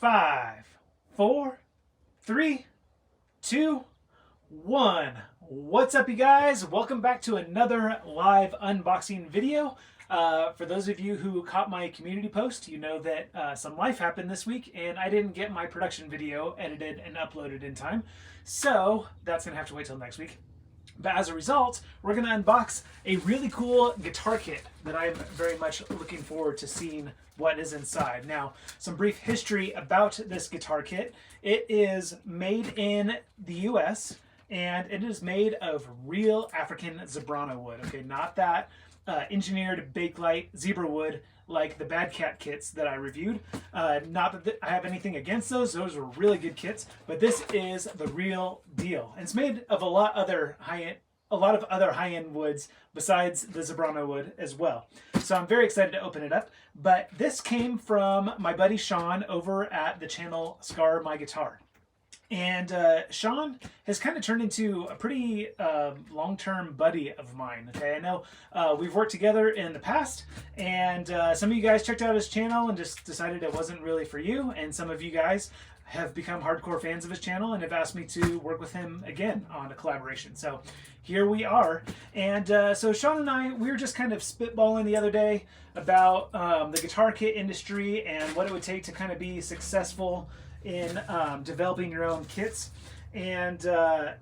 5, 4, 3, 2, 1. What's up, you guys? Welcome back to another live unboxing video. For those of you who caught my community post, you know that some life happened this week and I didn't get my production video edited and uploaded in time. So that's going to have to wait till next week. But as a result, we're going to unbox a really cool guitar kit that I'm very much looking forward to seeing what is inside. Now, some brief history about this guitar kit. It is made in the US and it is made of real African ZEBRAWOOD. Okay, not that engineered Bakelite zebra wood like the Bad Cat kits that I reviewed. Not that I have anything against those. Those were really good kits, but this is the real deal. And it's made of a lot of other high-end woods besides the ZEBRAWOOD as well. So I'm very excited to open it up. But this came from my buddy Sean over at the channel Scar My Guitar. And Sean has kind of turned into a pretty long-term buddy of mine. Okay, I know we've worked together in the past, and some of you guys checked out his channel and just decided it wasn't really for you, and some of you guys have become hardcore fans of his channel and have asked me to work with him again on a collaboration. So here we are. And so Sean and I, we were just kind of spitballing the other day about the guitar kit industry and what it would take to kind of be successful in developing your own kits. And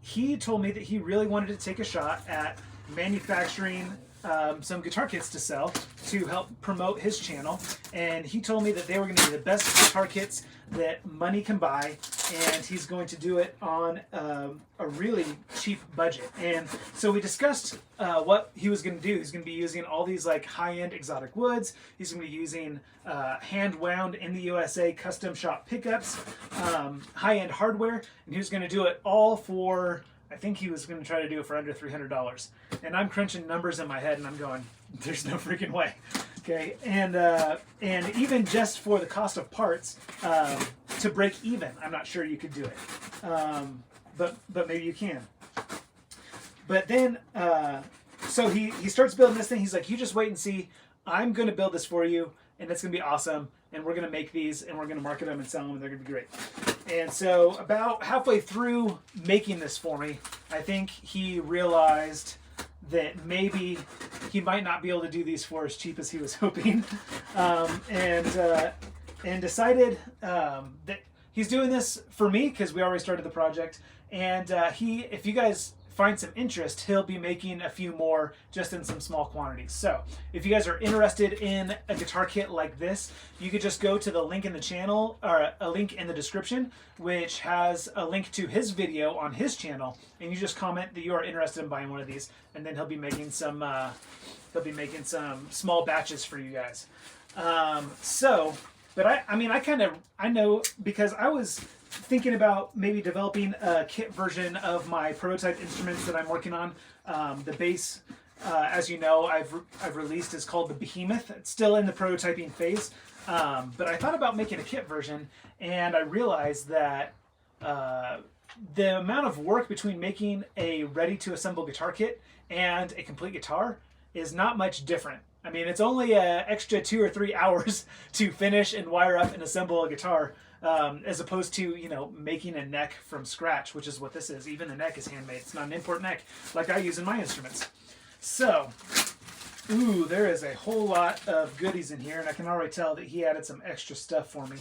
he told me that he really wanted to take a shot at manufacturing some guitar kits to sell to help promote his channel. And he told me that they were going to be the best guitar kits that money can buy, and he's going to do it on a really cheap budget. And so we discussed what he was going to do. He's going to be using all these like high-end exotic woods. He's going to be using hand-wound in the USA custom shop pickups, high-end hardware, and he was going to do it all for, I think he was going to try to do it for under $300. And I'm crunching numbers in my head and I'm going, there's no freaking way. Okay, and even just for the cost of parts, to break even, I'm not sure you could do it. But maybe you can. But then, so he starts building this thing. He's like, you just wait and see. I'm going to build this for you, and it's going to be awesome. And we're going to make these, and we're going to market them and sell them, and they're going to be great. And so about halfway through making this for me, I think he realized that maybe he might not be able to do these for as cheap as he was hoping, and decided that he's doing this for me because we already started the project. And if you guys find some interest, he'll be making a few more just in some small quantities. So if you guys are interested in a guitar kit like this, you could just go to the link in the channel, or a link in the description, which has a link to his video on his channel, and you just comment that you are interested in buying one of these, and then he'll be making some small batches for you guys. But I know, because I was thinking about maybe developing a kit version of my prototype instruments that I'm working on. The bass, as you know, I've released, is called the Behemoth. It's still in the prototyping phase, but I thought about making a kit version, and I realized that the amount of work between making a ready-to-assemble guitar kit and a complete guitar is not much different. I mean, it's only an extra 2 or 3 hours to finish and wire up and assemble a guitar, as opposed to, you know, making a neck from scratch, which is what this is. Even the neck is handmade. It's not an import neck like I use in my instruments. So, ooh, there is a whole lot of goodies in here, and I can already tell that he added some extra stuff for me.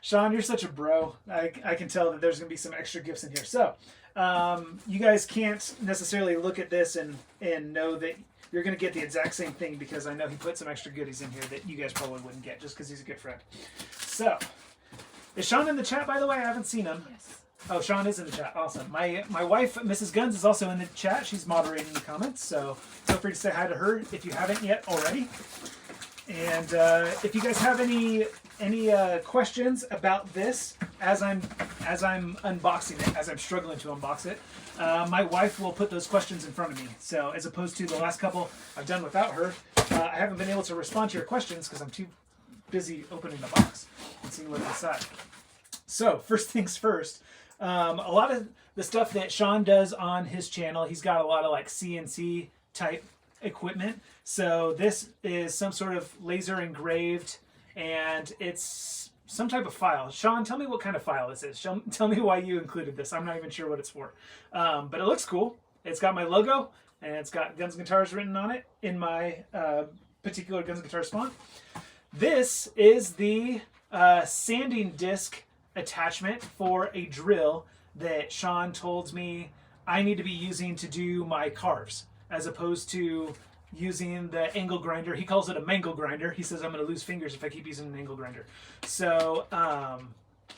Sean, you're such a bro. I can tell that there's going to be some extra gifts in here. So, you guys can't necessarily look at this and know that you're going to get the exact same thing, because I know he put some extra goodies in here that you guys probably wouldn't get just because he's a good friend. So, is Sean in the chat, by the way? I haven't seen him. Yes. Oh, Sean is in the chat. Awesome. My wife, Mrs. Guns, is also in the chat. She's moderating the comments, so feel free to say hi to her if you haven't yet already. And if you guys have any questions about this as I'm unboxing it, as I'm struggling to unbox it, my wife will put those questions in front of me. So as opposed to the last couple I've done without her, I haven't been able to respond to your questions because I'm too busy opening the box and seeing what's inside. So first things first, a lot of the stuff that Sean does on his channel, he's got a lot of like CNC type equipment. So this is some sort of laser engraved and it's some type of file. Sean, tell me what kind of file this is. Tell me why you included this. I'm not even sure what it's for, but it looks cool. It's got my logo, and it's got Guns and Guitars written on it in my particular Guns and Guitars font. This is the sanding disc attachment for a drill that Sean told me I need to be using to do my carves, as opposed to using the angle grinder. He calls it a mangle grinder. He says I'm going to lose fingers if I keep using an angle grinder. So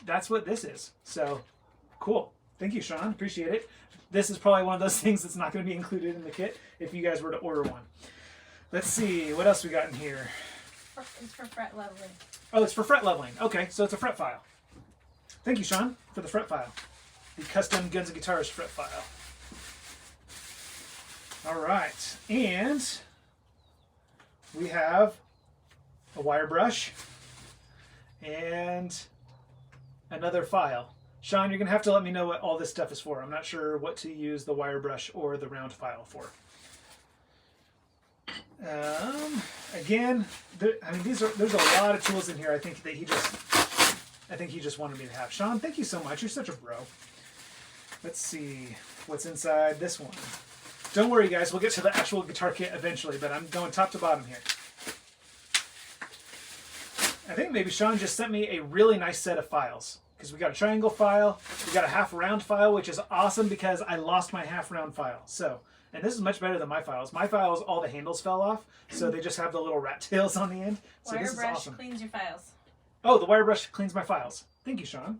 that's what this is. So cool. Thank you, Sean. Appreciate it. This is probably one of those things that's not going to be included in the kit if you guys were to order one. Let's see. What else we got in here? It's for fret leveling. Oh, it's for fret leveling. Okay, so it's a fret file. Thank you, Sean, for the fret file. The custom Guns and Guitars fret file. All right, and we have a wire brush and another file. Sean, you're going to have to let me know what all this stuff is for. I'm not sure what to use the wire brush or the round file for. Again, there's a lot of tools in here. I think he just wanted me to have. Sean, thank you so much. You're such a bro. Let's see what's inside this one. Don't worry, guys. We'll get to the actual guitar kit eventually, but I'm going top to bottom here. I think maybe Sean just sent me a really nice set of files, because we got a triangle file, we got a half round file, which is awesome because I lost my half round file. So, and this is much better than my files. My files, all the handles fell off, so they just have the little rat tails on the end. So wire this is brush awesome. Cleans your files. Oh, the wire brush cleans my files. Thank you, Sean.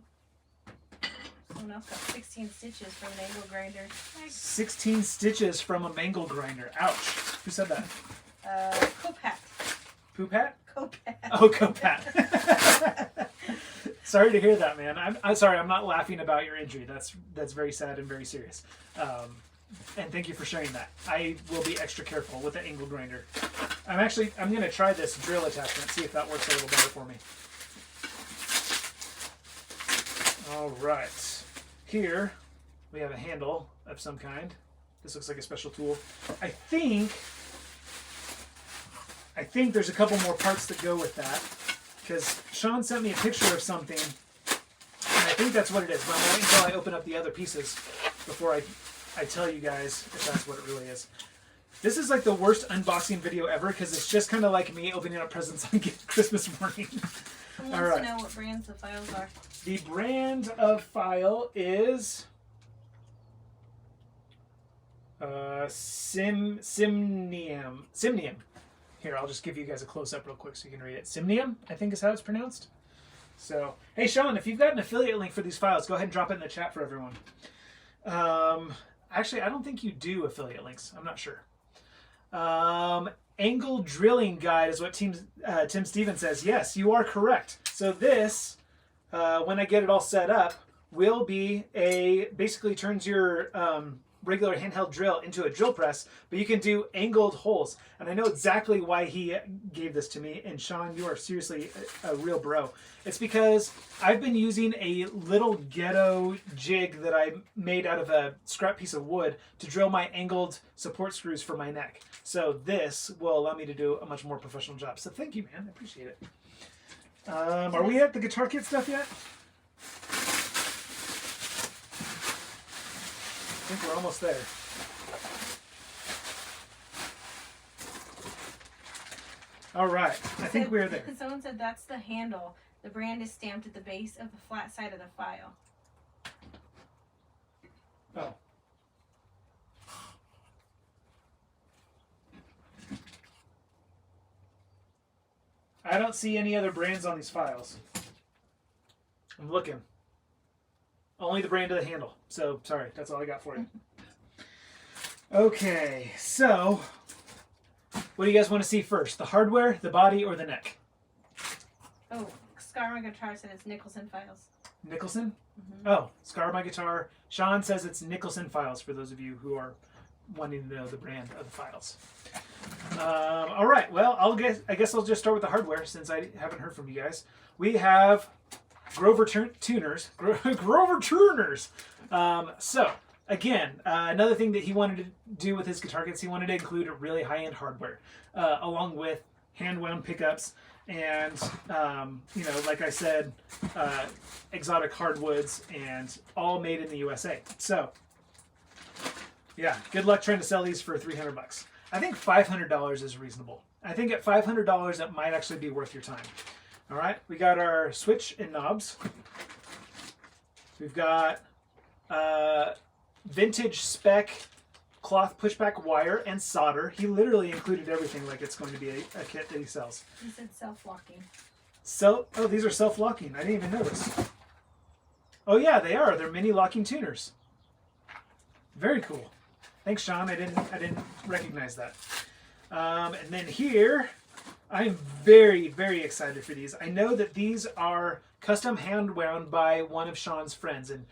Someone else got 16 stitches from an angle grinder. 16 stitches from a mangle grinder. Ouch. Who said that? Copat. Poopat? Copat. Oh, Copat. Sorry to hear that, man. I'm sorry. I'm not laughing about your injury. That's very sad and very serious. And thank you for sharing that. I will be extra careful with the angle grinder. I'm going to try this drill attachment, see if that works a little better for me. All right. Here we have a handle of some kind. This looks like a special tool. I think there's a couple more parts that go with that, because Sean sent me a picture of something, and I think that's what it is. But I'm going to wait until I open up the other pieces before I tell you guys if that's what it really is. This is like the worst unboxing video ever, because it's just kind of like me opening up presents on Christmas morning. Who wants to know what brands the files are? The brand of file is Simnium. Simnium. Here, I'll just give you guys a close-up real quick so you can read it. Simnium, I think is how it's pronounced. So, hey, Sean, if you've got an affiliate link for these files, go ahead and drop it in the chat for everyone. Actually, I don't think you do affiliate links. I'm not sure. Angle drilling guide is what Tim Stevens says. Yes, you are correct. So this, when I get it all set up, will be basically turns your regular handheld drill into a drill press, but you can do angled holes. And I know exactly why he gave this to me. And Sean, you are seriously a real bro. It's because I've been using a little ghetto jig that I made out of a scrap piece of wood to drill my angled support screws for my neck. So this will allow me to do a much more professional job. So thank you, man. I appreciate it. Are we at the guitar kit stuff yet? I think we're almost there. All right. I think we're there. Someone said that's the handle. The brand is stamped at the base of the flat side of the file. Oh. I don't see any other brands on these files. I'm looking. Only the brand of the handle. So, sorry. That's all I got for you. Okay. So, what do you guys want to see first? The hardware, the body, or the neck? Oh, Scar My Guitar said it's Nicholson files. Nicholson? Mm-hmm. Oh, Scar My Guitar. Sean says it's Nicholson files for those of you who are wanting to know the brand of the files. All right. Well, I guess I'll just start with the hardware since I haven't heard from you guys. We have Grover tuners. Grover tuners. So, again, another thing that he wanted to do with his guitar kits, he wanted to include a really high-end hardware, along with hand-wound pickups and you know, like I said, exotic hardwoods, and all made in the USA. So yeah, good luck trying to sell these for 300 bucks. I think $500 is reasonable. I think at $500 that might actually be worth your time. All right, we got our switch and knobs. We've got vintage spec cloth pushback wire and solder. He literally included everything like it's going to be a kit that he sells. He said self-locking. Oh, these are self-locking. I didn't even notice. Oh yeah, they are. They're mini locking tuners. Very cool. Thanks, Sean. I didn't recognize that. And then here, I'm very, very excited for these. I know that these are custom hand wound by one of Sean's friends, and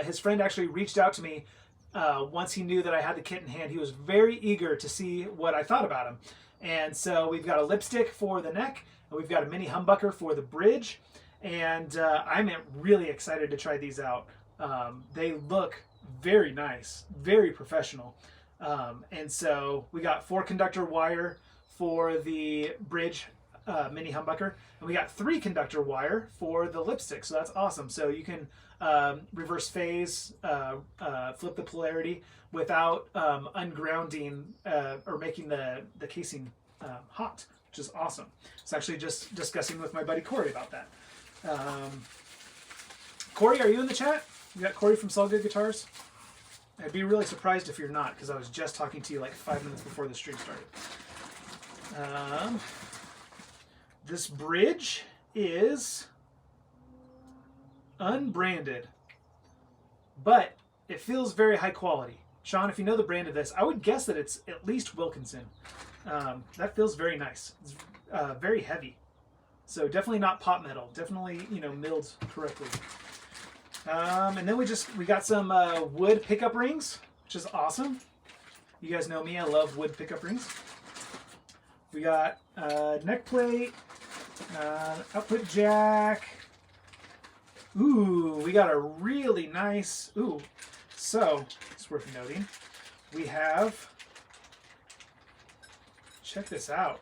his friend actually reached out to me once he knew that I had the kit in hand. He was very eager to see what I thought about him. And so we've got a lipstick for the neck, and we've got a mini humbucker for the bridge, and I'm really excited to try these out. They look very nice, very professional. And so we got 4 conductor wire for the bridge mini humbucker, and we got 3 conductor wire for the lipstick. So that's awesome. So you can reverse phase, flip the polarity without ungrounding or making the casing hot, which is awesome. It's actually just discussing with my buddy Corey about that. Corey, are you in the chat? We got Corey from Sol Good Guitars. I'd be really surprised if you're not, because I was just talking to you like 5 minutes before the stream started. This bridge is unbranded, but it feels very high quality. Sean, if you know the brand of this, I would guess that it's at least Wilkinson. That feels very nice. It's very heavy. So definitely not pot metal. Definitely, you know, milled correctly. And then we got some wood pickup rings, which is awesome. You guys know me, I love wood pickup rings. We got neck plate, output jack. Ooh, we got a really nice, so it's worth noting. We have, check this out,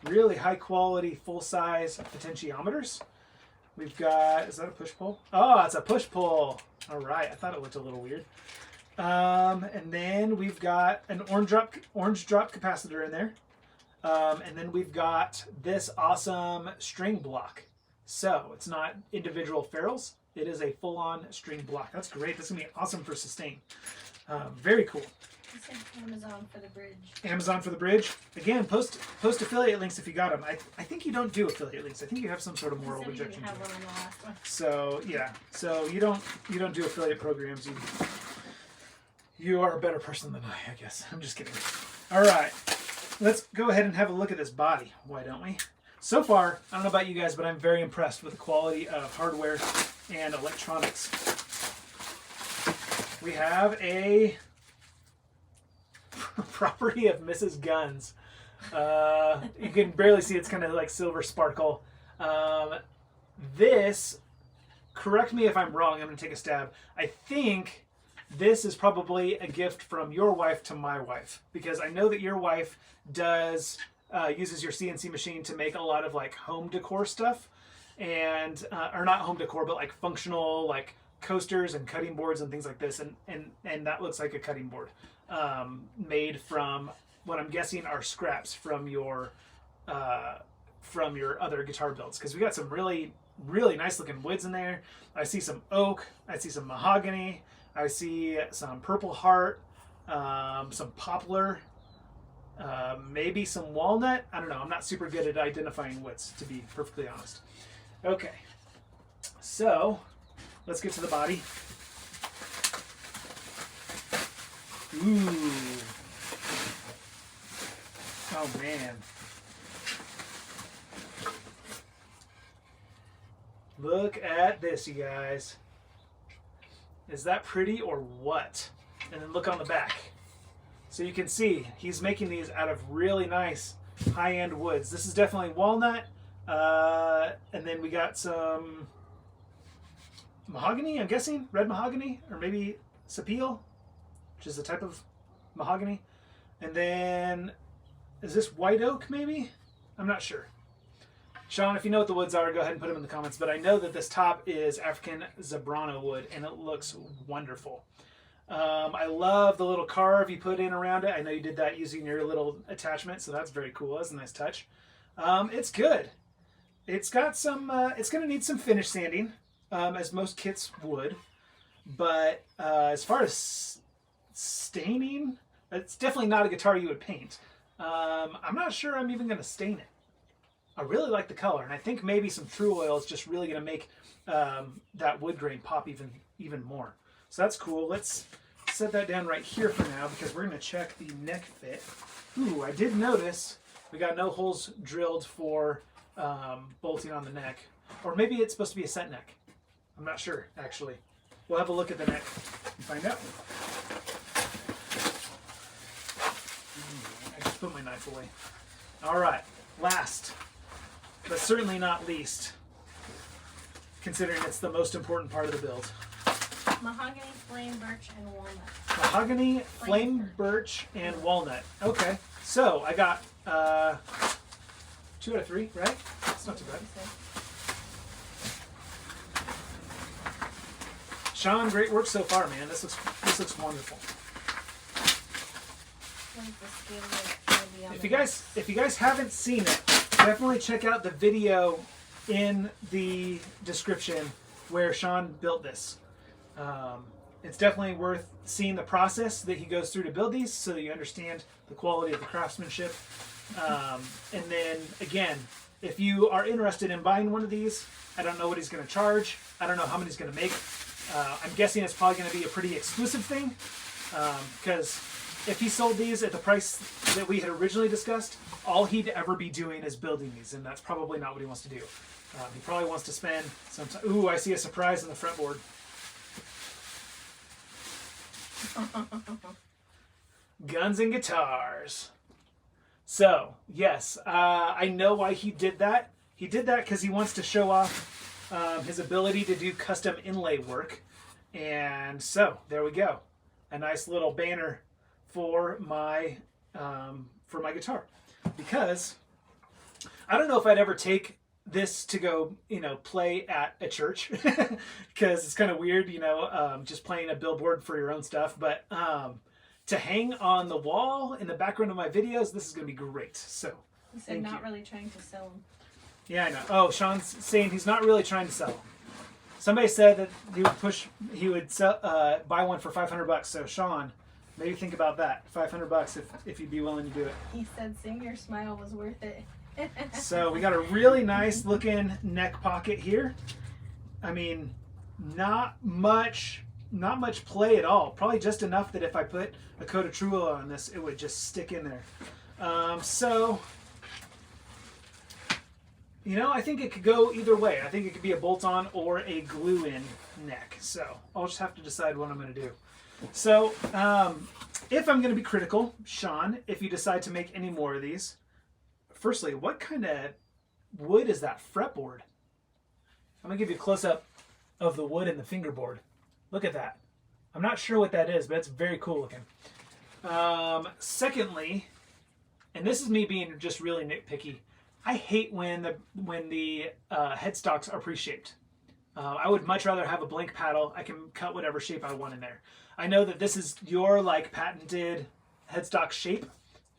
really high quality, full size potentiometers. We've got, is that a push pull? Oh, it's a push pull. All right, I thought it looked a little weird. And then we've got an orange drop capacitor in there. And then we've got this awesome string block. So it's not individual ferrules. It is a full-on string block. That's great. That's going to be awesome for sustain. Very cool. He said Amazon for the bridge. Amazon for the bridge. Again, post affiliate links if you got them. I think you don't do affiliate links. I think you have some sort of moral rejection. Have one on the last one. So yeah. So you don't do affiliate programs. You are a better person than I guess. I'm just kidding. All right. Let's go ahead and have a look at this body. Why don't we? So far, I don't know about you guys, but I'm very impressed with the quality of hardware and electronics. We have a property of Mrs. Guns. You can barely see, it's kind of like silver sparkle. This, correct me if I'm wrong, I'm going to take a stab. I think this is probably a gift from your wife to my wife, because I know that your wife uses your CNC machine to make a lot of like home decor stuff, and or not home decor, but like functional like coasters and cutting boards and things like this, and that looks like a cutting board made from what I'm guessing are scraps from your other guitar builds, because we got some really nice looking woods in there. I see some oak, I see some mahogany, I see some purple heart, some poplar, maybe some walnut. I don't know. I'm not super good at identifying woods, to be perfectly honest. Okay, so let's get to the body. Ooh. Oh man. Look at this, you guys. Is that pretty or what? And then look on the back. So you can see he's making these out of really nice high-end woods. This is definitely walnut. And then we got some mahogany, I'm guessing. Red mahogany, or maybe sapele, which is a type of mahogany. And then, is this white oak maybe? I'm not sure. Sean, if you know what the woods are, go ahead and put them in the comments. But I know that this top is African ZEBRAWOOD, and it looks wonderful. I love the little carve you put in around it. I know you did that using your little attachment, so that's very cool. That's a nice touch. It's good. It's got some. It's going to need some finish sanding, as most kits would. But as far as staining, it's definitely not a guitar you would paint. I'm not sure I'm even going to stain it. I really like the color, and I think maybe some True Oil is just really going to make that wood grain pop even more. So that's cool. Let's set that down right here for now because we're going to check the neck fit. Ooh, I did notice we got no holes drilled for bolting on the neck. Or maybe it's supposed to be a set neck. I'm not sure, actually. We'll have a look at the neck and find out. I just put my knife away. All right, last, but certainly not least, considering it's the most important part of the build. Mahogany, flame, birch, and walnut. Mahogany, flame, birch, and walnut. Okay, so I got 2 out of 3, right? That's not too bad. Sean, great work so far, man. This looks wonderful. If you guys haven't seen it, definitely check out the video in the description where Sean built this. It's definitely worth seeing the process that he goes through to build these so that you understand the quality of the craftsmanship. And then again, if you are interested in buying one of these, I don't know what he's going to charge. I don't know how many he's going to make. I'm guessing it's probably going to be a pretty exclusive thing because if he sold these at the price that we had originally discussed, all he'd ever be doing is building these, and that's probably not what he wants to do. He probably wants to spend some time. Ooh, I see a surprise on the fretboard. Guns and guitars. So, yes, I know why he did that. He did that because he wants to show off his ability to do custom inlay work. And so, there we go. A nice little banner for my guitar. Because I don't know if I'd ever take this to go, play at a church. Because it's kind of weird, just playing a billboard for your own stuff. But to hang on the wall in the background of my videos, this is going to be great. So, he said not really trying to sell them. Yeah, I know. Oh, Sean's saying he's not really trying to sell them. Somebody said that he would sell, buy one for $500. So Sean, maybe think about that. $500 if you'd be willing to do it. He said, "Sing Your Smile was worth it." So we got a really nice looking neck pocket here. I mean, not much play at all. Probably just enough that if I put a coat of True Oil on this, it would just stick in there. I think it could go either way. I think it could be a bolt-on or a glue-in neck. So I'll just have to decide what I'm going to do. So if I'm going to be critical, Sean, if you decide to make any more of these, firstly, what kind of wood is that fretboard? I'm going to give you a close-up of the wood and the fingerboard. Look at that. I'm not sure what that is, but it's very cool looking. Secondly, and this is me being just really nitpicky, I hate when the headstocks are pre-shaped. I would much rather have a blank paddle. I can cut whatever shape I want in there. I know that this is your patented headstock shape.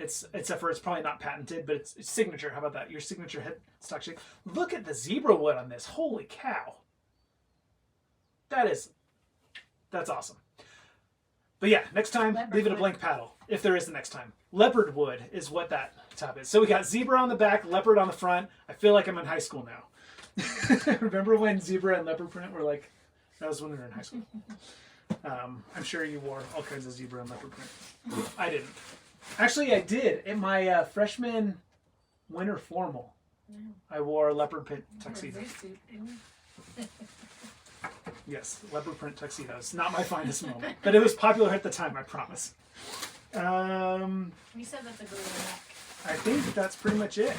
Except for it's probably not patented, but it's signature. How about that? Your signature headstock shape. Look at the zebra wood on this. Holy cow. That's awesome. But yeah, next time, leave it a blank paddle, if there is the next time. Leopard wood is what that top is. So we got zebra on the back, leopard on the front. I feel like I'm in high school now. Remember when zebra and leopard print were like, that was when we were in high school. I'm sure you wore all kinds of zebra and leopard print. I didn't. Actually, I did. In my freshman winter formal, I wore a leopard print tuxedo. Yes, leopard print tuxedos. Not my finest moment, but it was popular at the time, I promise. You said that's a glue neck. I think that's pretty much it.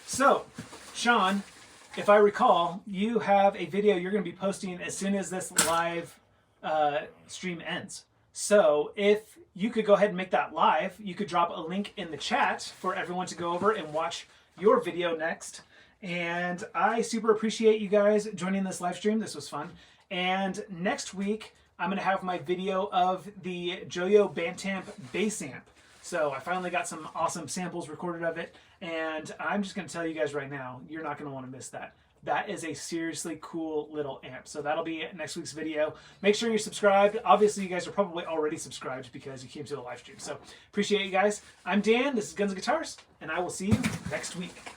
So, Sean, if I recall, you have a video you're going to be posting as soon as this live stream ends. So, if you could go ahead and make that live, you could drop a link in the chat for everyone to go over and watch your video next. And I super appreciate you guys joining this live stream. This was fun. And next week, I'm going to have my video of the Joyo Bantamp bass amp. So I finally got some awesome samples recorded of it. And I'm just going to tell you guys right now, you're not going to want to miss that. That is a seriously cool little amp. So that'll be next week's video. Make sure you're subscribed. Obviously, you guys are probably already subscribed because you came to the live stream. So appreciate you guys. I'm Dan. This is Guns and Guitars. And I will see you next week.